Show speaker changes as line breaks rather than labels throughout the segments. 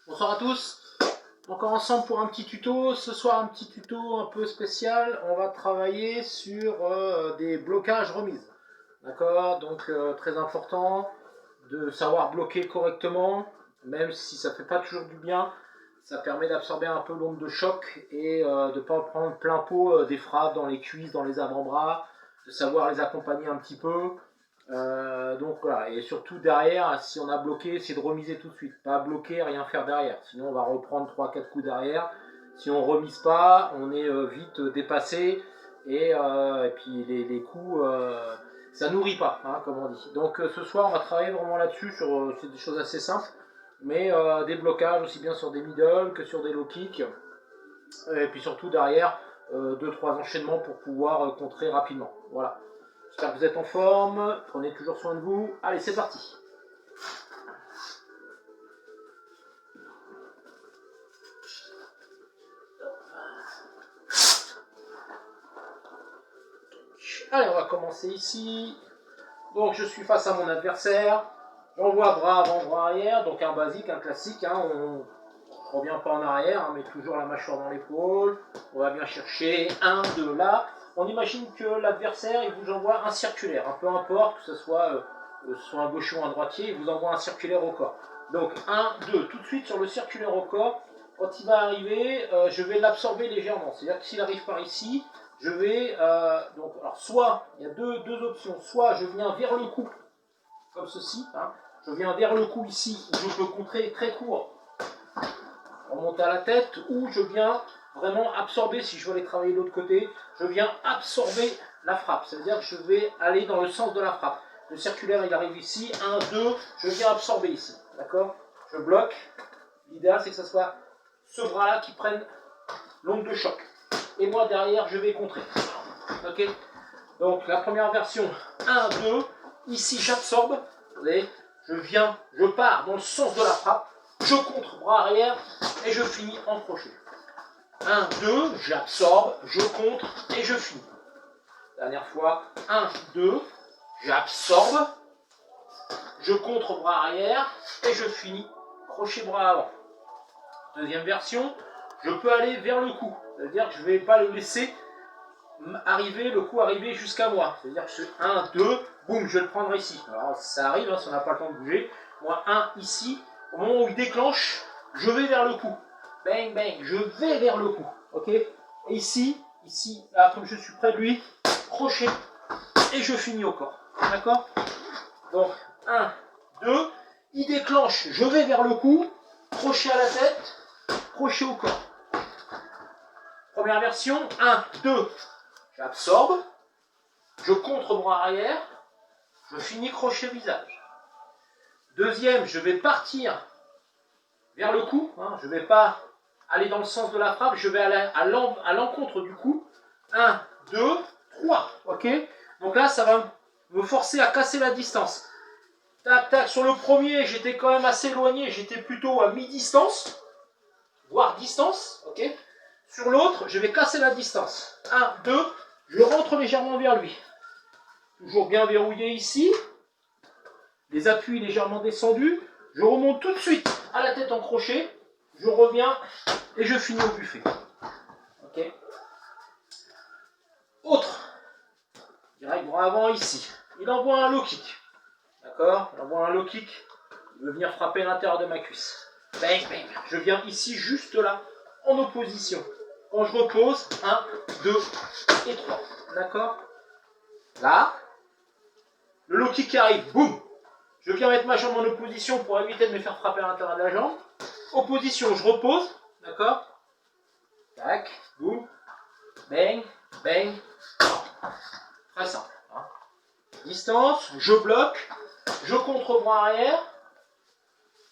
Bonsoir à tous. Encore ensemble pour un petit tuto. Ce soir, un petit tuto un peu spécial. On va travailler sur des blocages remises. D'accord. Donc très important de savoir bloquer correctement, même si ça fait pas toujours du bien. Ça permet d'absorber un peu l'onde de choc et de ne pas prendre plein pot des frappes dans les cuisses, dans les avant-bras, de savoir les accompagner un petit peu. Donc voilà, et surtout derrière, si on a bloqué, c'est de remiser tout de suite. Pas bloquer, rien faire derrière. Sinon on va reprendre 3-4 coups derrière. Si on remise pas, on est vite dépassé. Et puis les coups, ça nourrit pas, hein, comme on dit. Donc ce soir, on va travailler vraiment là-dessus. C'est des choses assez simples. Mais des blocages aussi bien sur des middle que sur des low kicks. Et puis surtout derrière, 2-3 enchaînements pour pouvoir contrer rapidement. Voilà. J'espère que vous êtes en forme, prenez toujours soin de vous. Allez, c'est parti. Allez, on va commencer ici. Donc je suis face à mon adversaire. J'envoie bras avant, bras arrière. Donc un basique, un classique. Hein, on ne revient pas en arrière, hein, mais toujours la mâchoire dans l'épaule. On va bien chercher un, deux, là. On imagine que l'adversaire, il vous envoie un circulaire. Peu importe que ce soit un gaucher ou un droitier, il vous envoie un circulaire au corps. Donc 1, 2, tout de suite sur le circulaire au corps. Quand il va arriver, je vais l'absorber légèrement. C'est-à-dire que s'il arrive par ici, je vais, alors soit, il y a deux options, soit je viens vers le cou, comme ceci, hein, je viens vers le cou ici, où je peux contrer très court, remonter à la tête, ou je viens vraiment absorber, si je veux aller travailler de l'autre côté, je viens absorber la frappe, c'est-à-dire que je vais aller dans le sens de la frappe. Le circulaire, il arrive ici, 1, 2, je viens absorber ici, d'accord? Je bloque, l'idéal c'est que ce soit ce bras-là qui prenne l'onde de choc. Et moi derrière, je vais contrer. Ok. Donc la première version, 1, 2, ici j'absorbe, vous voyez, je pars dans le sens de la frappe, je contre bras arrière et je finis en crochet. 1, 2, j'absorbe, je contre et je finis. Dernière fois, 1, 2, j'absorbe, je contre bras arrière et je finis crochet bras avant. Deuxième version, je peux aller vers le cou, c'est-à-dire que je ne vais pas le laisser le coup arriver jusqu'à moi. C'est-à-dire que c'est 1, 2, boum, je vais le prendre ici. Alors ça arrive, hein, si on n'a pas le temps de bouger. Moi, 1 ici, au moment où il déclenche, je vais vers le cou. Bang, bang, je vais vers le cou. Ok. Et ici, là, comme je suis près de lui, crochet, et je finis au corps. D'accord. Donc, 1, 2, il déclenche, je vais vers le cou, crochet à la tête, crochet au corps. Première version, 1, 2, j'absorbe, je contre bras arrière, je finis crochet visage. Deuxième, je vais partir vers le cou, hein, je ne vais pas aller dans le sens de la frappe, je vais aller à l'encontre du cou. 1, 2, 3, ok. Donc là, ça va me forcer à casser la distance. Tac, tac, sur le premier, j'étais quand même assez éloigné, j'étais plutôt à mi-distance, voire distance, ok. Sur l'autre, je vais casser la distance. 1, 2, je rentre légèrement vers lui. Toujours bien verrouillé ici. Les appuis légèrement descendus. Je remonte tout de suite à la tête en crochet. Je reviens et je finis au buffet. Ok. Autre. Direct bras avant ici. Il envoie un low kick. D'accord. Il envoie un low kick. Il veut venir frapper l'intérieur de ma cuisse. Bang, bang. Je viens ici, juste là, en opposition. Quand je repose, 1, 2 et 3. D'accord. Là, le low kick qui arrive, boum. Je viens mettre ma jambe en opposition pour éviter de me faire frapper à l'intérieur de la jambe. Opposition, je repose, d'accord. Tac, boum, bang, bang. Très simple. Hein. Distance, je bloque, je contre bras arrière,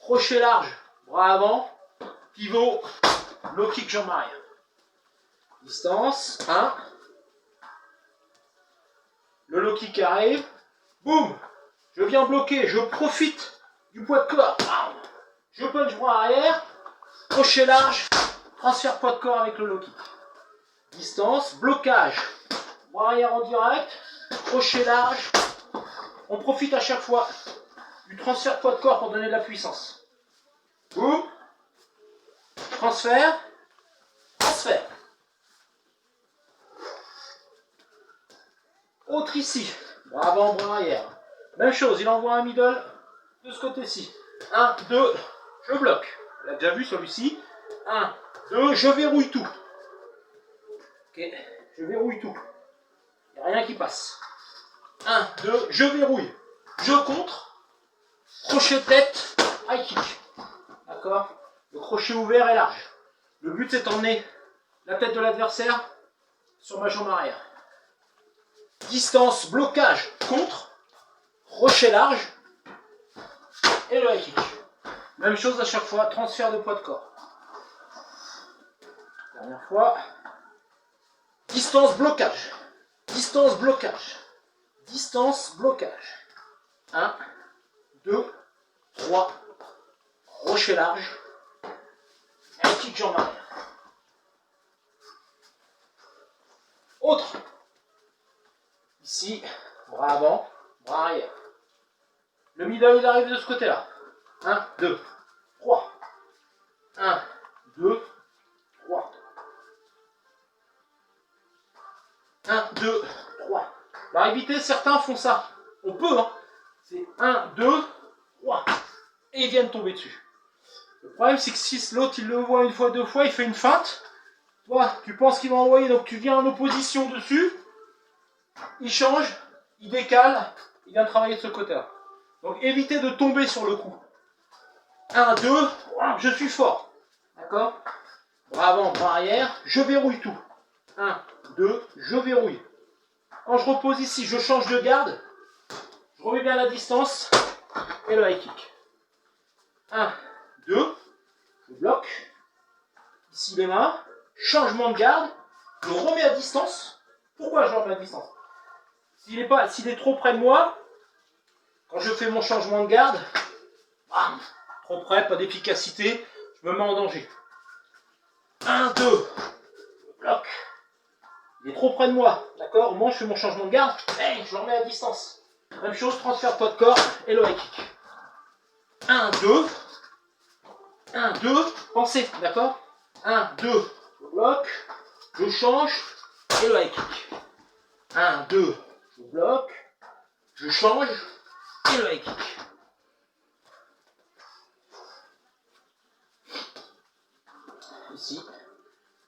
crochet large, bras avant, pivot, low kick jambe arrière. Distance, 1. Le low kick arrive, boum. Je viens bloquer, je profite du poids de corps. Je punch bras arrière, crochet large, transfert poids de corps avec le low kick. Distance, blocage, bras arrière en direct, crochet large. On profite à chaque fois du transfert poids de corps pour donner de la puissance. Boum, transfert, transfert. Autre ici, bras avant, bras arrière. Même chose, il envoie un middle de ce côté-ci. 1, 2, je bloque. On l'a déjà vu celui-ci. 1, 2, je verrouille tout. Ok, je verrouille tout. Il n'y a rien qui passe. 1, 2, je verrouille. Je contre. Crochet tête, high kick. D'accord? Le crochet ouvert et large. Le but c'est d'emmener la tête de l'adversaire sur ma jambe arrière. Distance, blocage, contre. Crochet large. Et le high kick. Même chose à chaque fois, transfert de poids de corps. Dernière fois. Distance, blocage. Distance, blocage. Distance, blocage. 1, 2, 3. Crochet large. High kick jambe arrière. Autre. Ici, bras avant, bras arrière. Le middle, il arrive de ce côté-là. 1, 2, 3. 1, 2, 3. 1, 2, 3. Alors évitez, certains font ça. On peut, hein. C'est 1, 2, 3. Et ils viennent tomber dessus. Le problème, c'est que si l'autre, il le voit une fois, deux fois, il fait une feinte. Toi, tu penses qu'il va envoyer, donc tu viens en opposition dessus. Il change, il décale, il vient travailler de ce côté-là. Donc évitez de tomber sur le coup. 1, 2, je suis fort. D'accord? Bras avant, bras arrière, je verrouille tout. 1, 2, je verrouille. Quand je repose ici, je change de garde. Je remets bien la distance. Et le high kick. 1, 2, je bloque. Ici les mains. Changement de garde. Je remets à distance. Pourquoi je remets à distance? S'il est trop près de moi, quand je fais mon changement de garde, bam, trop près, pas d'efficacité, je me mets en danger. 1, 2, je bloque. Il est trop près de moi, d'accord? Au moment où je fais mon changement de garde, je le remets à distance. Même chose, transfert de poids de corps et le high kick. 1, 2, 1, 2, pensez, d'accord? 1, 2, je bloque, je change et le high kick. 1, 2, je bloque, je change et le high kick. Ici,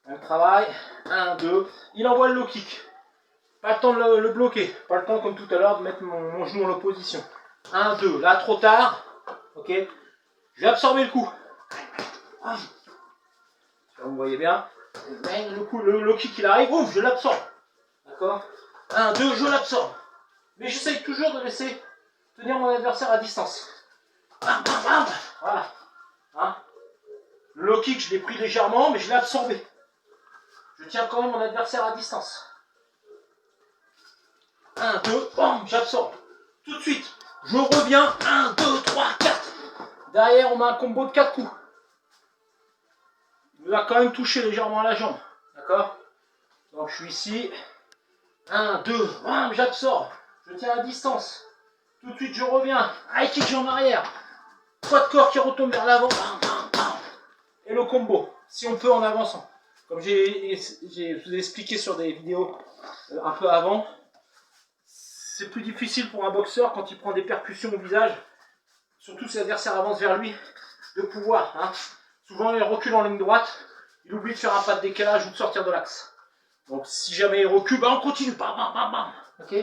même travail, 1, 2, il envoie le low kick. Pas le temps de le bloquer, pas le temps comme tout à l'heure de mettre mon genou en opposition. 1, 2, là trop tard, ok, je vais absorber le coup. Vous voyez bien, le coup, le low kick il arrive, ouf, je l'absorbe. D'accord? 1, 2, je l'absorbe. Mais j'essaye toujours de laisser tenir mon adversaire à distance. Bam, bam, bam. Voilà. Hein? Le low kick, je l'ai pris légèrement, mais je l'ai absorbé. Je tiens quand même mon adversaire à distance. 1, 2, bam, j'absorbe. Tout de suite, je reviens. 1, 2, 3, 4. Derrière, on a un combo de 4 coups. Il va quand même toucher légèrement à la jambe. D'accord? Donc je suis ici. 1, 2, bam, j'absorbe. Je tiens à distance. Tout de suite, je reviens. High kick jambe arrière. Poids de corps qui retombe vers l'avant. Et le combo, si on peut en avançant. Comme je vous ai expliqué sur des vidéos un peu avant, c'est plus difficile pour un boxeur quand il prend des percussions au visage, surtout si l'adversaire avance vers lui, de pouvoir. Hein. Souvent, il recule en ligne droite, il oublie de faire un pas de décalage ou de sortir de l'axe. Donc, si jamais il recule, on continue. Bam, bam, bam, bam. Ok.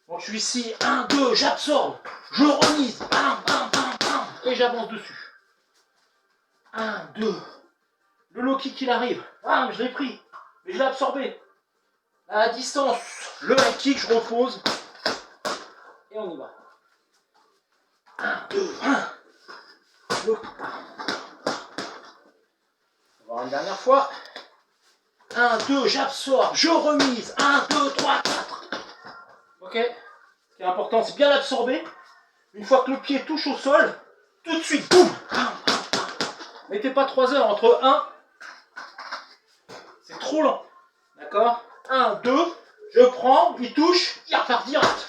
Donc, je suis ici. 1, 2, j'absorbe. Je remise. Bam, bam, bam, bam. Et j'avance dessus. 1, 2. Le low kick, il arrive. Bam, je l'ai pris. Mais je l'ai absorbé. À distance. Le high kick, je repose. Et on y va. 1, 2, 1. On va voir une dernière fois. 1, 2, j'absorbe, je remise. 1, 2, 3, 4. Ok. Ce qui est important, c'est bien l'absorber. Une fois que le pied touche au sol, tout de suite, boum. Mettez pas 3 heures entre 1. C'est trop lent. D'accord? 1, 2, je prends, il touche, il repart direct.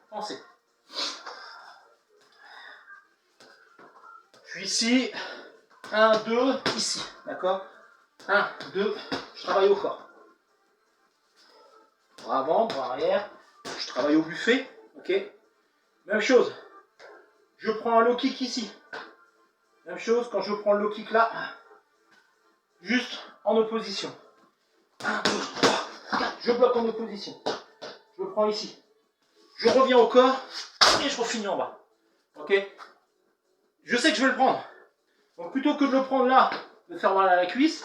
Pensez. Je suis ici. 1, 2, ici. D'accord? 1, 2, je travaille au corps. Bras avant, bras arrière. Je travaille au buffet. Ok? Même chose. Je prends un low kick ici. Même chose quand je prends le low kick là. Juste en opposition. 1, 2, 3, 4. Je bloque en opposition. Je le prends ici. Je reviens au corps et je refinis en bas. Ok? Je sais que je vais le prendre. Donc plutôt que de le prendre là, de faire mal à la cuisse.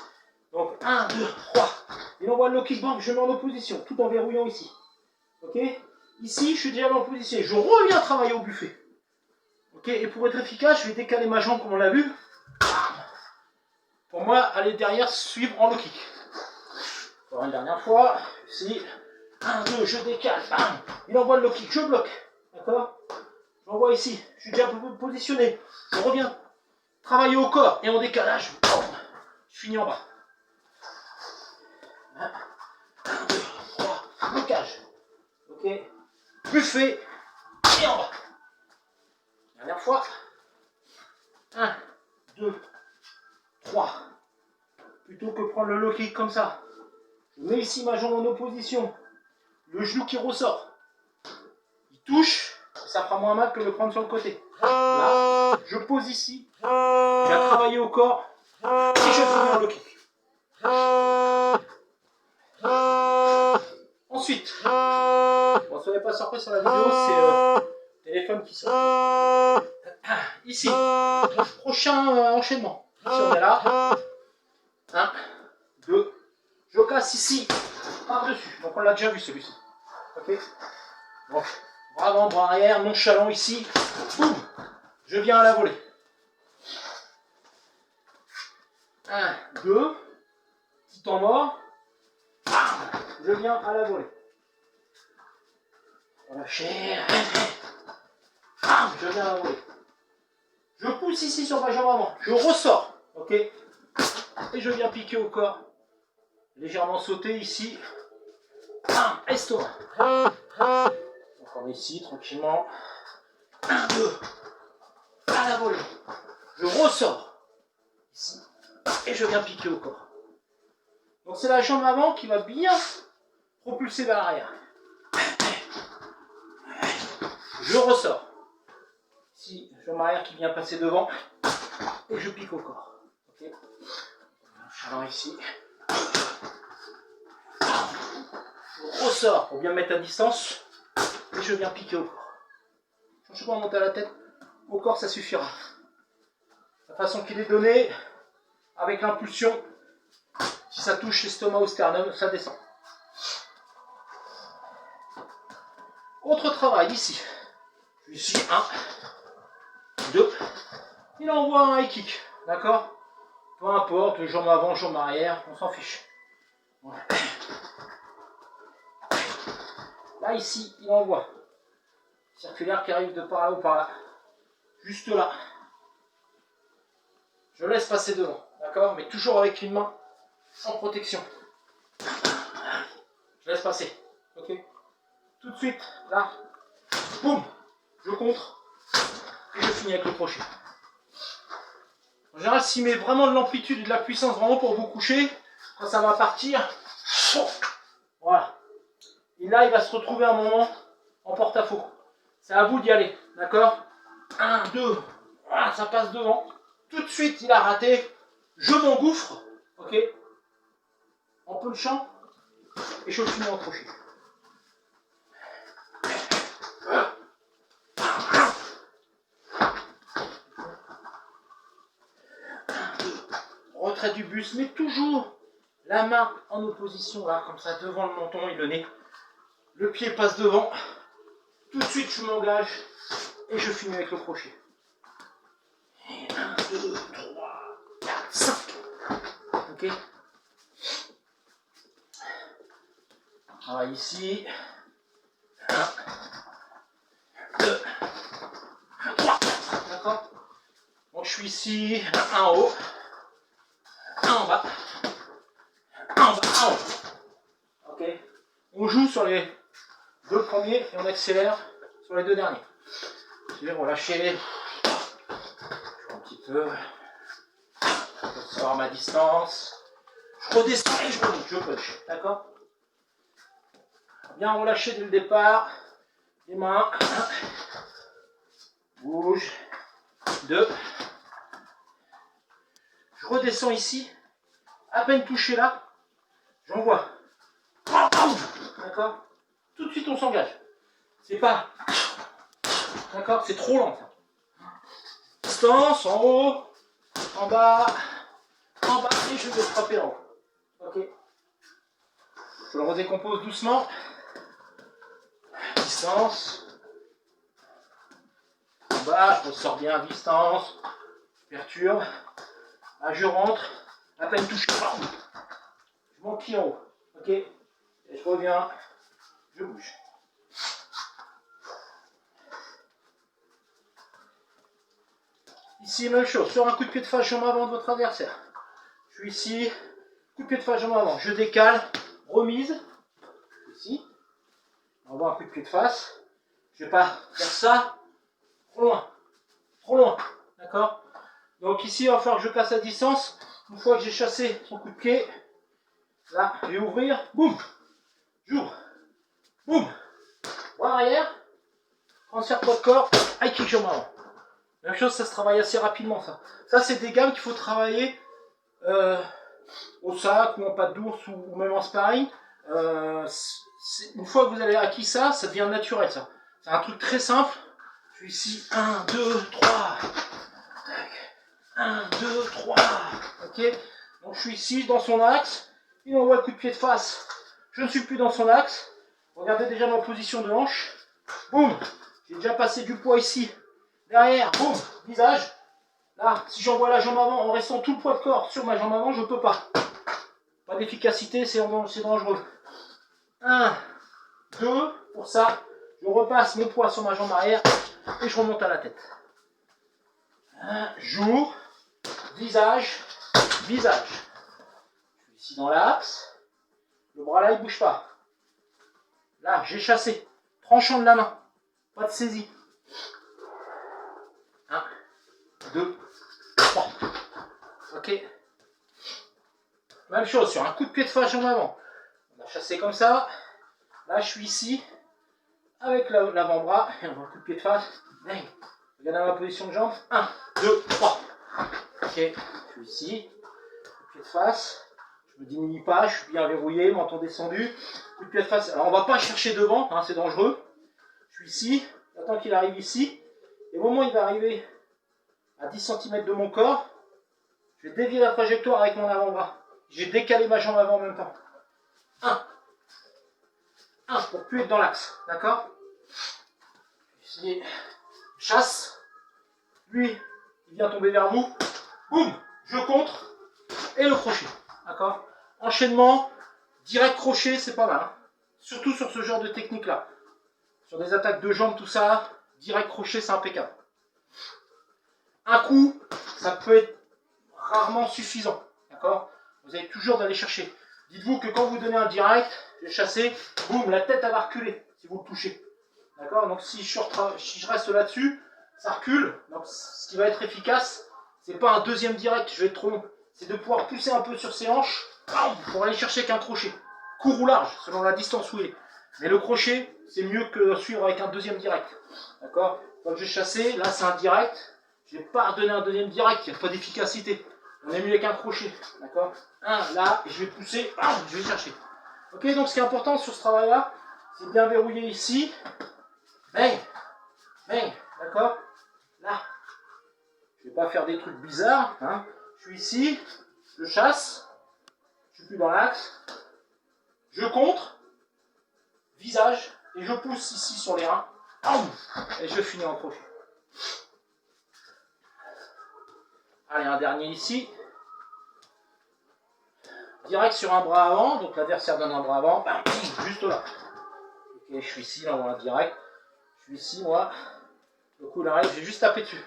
Donc 1, 2, 3. Il envoie le low kick bang, je mets en opposition, tout en verrouillant ici. Ok? Ici, je suis déjà en position. Je reviens travailler au buffet. Ok? Et pour être efficace, je vais décaler ma jambe comme on l'a vu. Pour moi, aller derrière, suivre en low kick. Encore une dernière fois. Ici. 1, 2, je décale. Bam. Il envoie le low kick, je bloque. D'accord? Je l'envoie ici. Je suis déjà positionné. Je reviens travailler au corps et en décalage. Je finis en bas. 1, 2, 3. Blocage. Ok? Buffet. Et en bas. Dernière fois. 1, 2, 3. Plutôt que prendre le low kick comme ça. Je mets ici ma jambe en opposition. Le genou qui ressort. Il touche. Ça fera moins mal que de le prendre sur le côté. Là, je pose ici. Je viens travailler au corps. Et je finis en low kick. Ensuite, bon, soyez pas surpris sur la vidéo, c'est le téléphone qui sort. Ici, prochain enchaînement. Ici, on est là. 1, 2, je casse ici, par-dessus. Donc, on l'a déjà vu celui-ci. Ok? Donc, bras avant, bras arrière, nonchalant ici. Boum! Je viens à la volée. 1, 2, petit temps mort. Je viens à la volée. Relâchez. Je viens à la volée. Je pousse ici sur ma jambe avant. Je ressors. Ok? Et je viens piquer au corps. Légèrement sauter ici. Estomac. Donc on est ici tranquillement. 1, 2. À la volée. Je ressors. Ici. Et je viens piquer au corps. Donc c'est la jambe avant qui va bien propulser vers l'arrière. Je ressors. Ici, jambe arrière qui vient passer devant. Et je pique au corps. Ok. Chalant ici. Je ressors pour bien me mettre à distance. Et je viens piquer au corps. Je ne cherche pas à monter à la tête. Au corps, ça suffira. La façon qu'il est donné, avec l'impulsion, si ça touche l'estomac ou sternum, ça descend. Autre travail ici. Ici, 1, 2. Il envoie un high kick. D'accord? Peu importe, jambe avant, jambe arrière, on s'en fiche. Voilà. Là, ici, il envoie. Circulaire qui arrive de par là ou par là. Juste là. Je laisse passer devant. D'accord? Mais toujours avec une main en protection. Je laisse passer. Ok? Tout de suite, là. Boum! Je contre. Et je finis avec le crochet. En général, s'il met vraiment de l'amplitude et de la puissance vraiment pour vous coucher, quand ça va partir, voilà. Et là, il va se retrouver un moment en porte-à-faux. C'est à vous d'y aller, d'accord? 1, 2, voilà, ça passe devant. Tout de suite, il a raté. Je m'engouffre, ok? En peu de champ, et je finis en crochet. Retrait du buste, mais toujours la main en opposition, là, comme ça, devant le menton et le nez. Le pied passe devant. Tout de suite, je m'engage et je finis avec le crochet. 1, 2, 3, 4, 5. Ok? On travaille ici. 1, 2, 3. D'accord? Donc, je suis ici. Un en haut. Un en bas. Un en bas, un en haut. Ok? On joue sur les deux premiers et on accélère sur les deux derniers. Je vais relâcher un petit peu. faut savoir ma distance. Je redescends et je remonte, je punch. D'accord? Bien relâcher dès le départ. Les mains. Bouge. 2. Je redescends ici. À peine touché là. J'envoie. D'accord? Tout de suite on s'engage. C'est pas. D'accord? C'est trop lent. Ça. Distance, en haut, en bas, et je vais frapper en haut. Ok? Je le redécompose doucement. Distance. En bas, je ressors bien, distance. Je perturbe. Là, je rentre. À peine touché. Je monte pied en haut. Ok? Et je reviens. Je bouge. Ici, même chose. Sur un coup de pied de face, jambe avant de votre adversaire. Je suis ici. Coup de pied de face, jambe avant. Je décale. Remise. Ici. On va un coup de pied de face. Je ne vais pas faire ça. Trop loin. Trop loin. D'accord? Donc ici, il va falloir que je casse la distance. Une fois que j'ai chassé son coup de pied, là, je vais ouvrir. Boum. J'ouvre. Boum. Bras arrière. Transfert poids de corps. High kick jambe avant. Même chose, ça se travaille assez rapidement. Ça c'est des gammes qu'il faut travailler au sac ou en patte d'ours ou même en sparring. Une fois que vous avez acquis ça, ça devient naturel. Ça. C'est un truc très simple. Je suis ici. 1, 2, 3. 1, 2, 3. Ok. Donc je suis ici dans son axe. Il envoie le coup de pied de face. Je ne suis plus dans son axe. Regardez déjà ma position de hanche. Boum. J'ai déjà passé du poids ici. Derrière, boum, visage. Là, si j'envoie la jambe avant en restant tout le poids de corps sur ma jambe avant, je ne peux pas. Pas d'efficacité, c'est dangereux. 1, 2, pour ça, je repasse mon poids sur ma jambe arrière et je remonte à la tête. J'ouvre, visage, visage. Je suis ici dans l'axe. Le bras là, il ne bouge pas. Là, j'ai chassé. Tranchant de la main. Pas de saisie. 1, 2, 3. Ok. Même chose sur un coup de pied de face en avant. On a chassé comme ça. Là, je suis ici avec l'avant-bras. Et on voit un coup de pied de face. Regardez ma position de jambe. 1, 2, 3. Ok. Je suis ici. Coup de pied de face. Je ne me diminue pas. Je suis bien verrouillé. Menton descendu. Coup de pied de face. Alors, on ne va pas chercher devant. Hein, c'est dangereux. Je suis ici. J'attends qu'il arrive ici. Et au moment où il va arriver à 10 cm de mon corps, je vais dévier la trajectoire avec mon avant-bras. J'ai décalé ma jambe avant en même temps. 1 pour plus être dans l'axe. D'accord? Ici, chasse. Lui, il vient tomber vers vous. Boum, je contre. Et le crochet. D'accord? Enchaînement, direct crochet, c'est pas mal. Hein. Surtout sur ce genre de technique-là. Sur des attaques de jambes, tout ça, direct crochet, c'est impeccable. Un coup, ça peut être rarement suffisant. D'accord? Vous avez toujours d'aller chercher. Dites-vous que quand vous donnez un direct, j'ai chassé, boum, la tête elle va reculer si vous le touchez. D'accord? Donc si je reste là-dessus, ça recule. Donc ce qui va être efficace, c'est pas un deuxième direct, je vais être trop long. C'est de pouvoir pousser un peu sur ses hanches pour aller chercher qu'un crochet. Court ou large, selon la distance où il est. Mais le crochet, c'est mieux que suivre avec un deuxième direct. D'accord? Quand j'ai chassé, là c'est un direct. Je ne vais pas redonner un deuxième direct, il n'y a pas d'efficacité. On est mieux avec un crochet. D'accord? Là, et je vais pousser, je vais chercher. Ok, donc ce qui est important sur ce travail-là, c'est de bien verrouiller ici. Bang! Bang! D'accord? Là. Je ne vais pas faire des trucs bizarres. Hein. Je suis ici, je chasse, je suis plus dans l'axe. Je contre, visage, et je pousse ici sur les reins. Et je finis en crochet. Allez, un dernier ici. Direct sur un bras avant, donc l'adversaire donne un bras avant, juste là. Ok, je suis ici, là on voit un direct. Je suis ici, moi. Le coup il arrive, j'ai juste tapé dessus.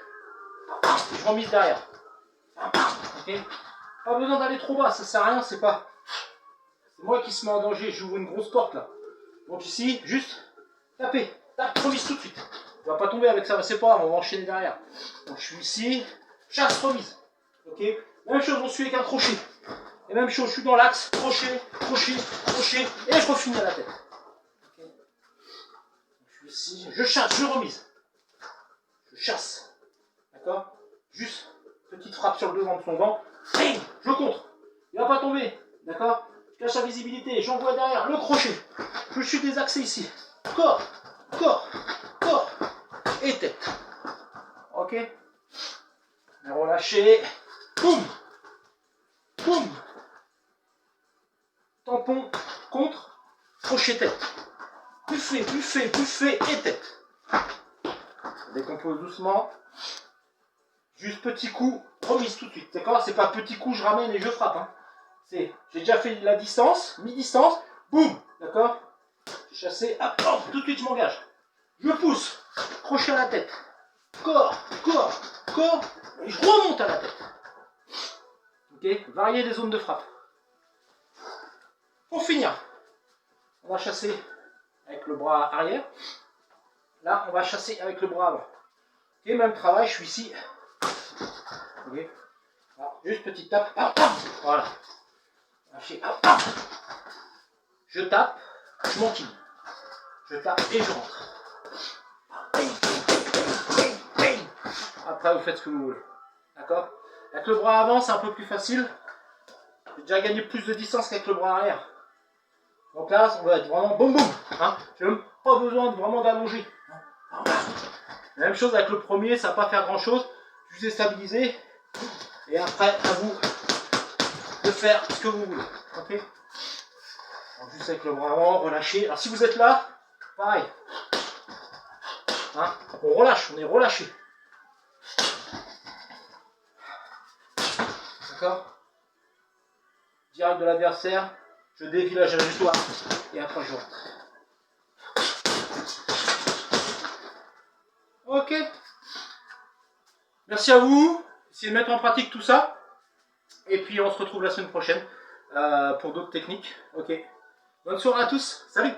Je remise derrière. Ok. Pas besoin d'aller trop bas, ça sert à rien, c'est c'est moi qui se mets en danger, j'ouvre une grosse porte là. Donc ici, juste taper, tape, remise tout de suite. Il va pas tomber avec ça, c'est pas grave, on va enchaîner derrière. Donc je suis ici, chasse, remise. Ok. Même chose, on suit avec un crochet. Et même chose, je suis dans l'axe, crochet, crochet, crochet, et je refinis à la tête. Okay. Je suis ici, je chasse, je remise. Je chasse. D'accord? Juste, petite frappe sur le devant de son gant. Bing, je contre. Il ne va pas tomber. D'accord? Je cache la visibilité, j'envoie derrière le crochet. Je suis désaxé ici. Corps, corps, corps et tête. Ok? Et relâchez. Boum, boum. Tampon, contre, crochet tête. Buffet, buffet, buffet et tête. Je décompose doucement. Juste petit coup, remise tout de suite. D'accord? C'est pas petit coup, je ramène et je frappe. Hein. J'ai déjà fait la distance, mi-distance, boum. D'accord? J'ai chassé, hop, hop, tout de suite je m'engage. Je pousse, crochet à la tête. Corps, corps, corps, et je remonte à la tête. Ok? Varier les zones de frappe. Pour finir, on va chasser avec le bras arrière. Là, on va chasser avec le bras avant. Ok, même travail, je suis ici. Ok. Alors, juste petite tape. Voilà. Je tape, je m'enquille. Je tape et je rentre. Après, vous faites ce que vous voulez. D'accord? Avec le bras avant, c'est un peu plus facile. J'ai déjà gagné plus de distance qu'avec le bras arrière. Donc là, on va être vraiment boum boum. Hein, j'ai même pas besoin de vraiment d'allonger. La même chose avec le premier, ça va pas faire grand chose. Juste déstabiliser. Et après, à vous de faire ce que vous voulez. Ok? Donc, juste avec le bras avant, relâchez. Alors si vous êtes là, pareil. Hein, on relâche, on est relâché. D'accord? Direct de l'adversaire, je dévie la trajectoire et après je rentre. Ok. Merci à vous. Essayez de mettre en pratique tout ça. Et puis on se retrouve la semaine prochaine pour d'autres techniques. Ok. Bonne soirée à tous. Salut.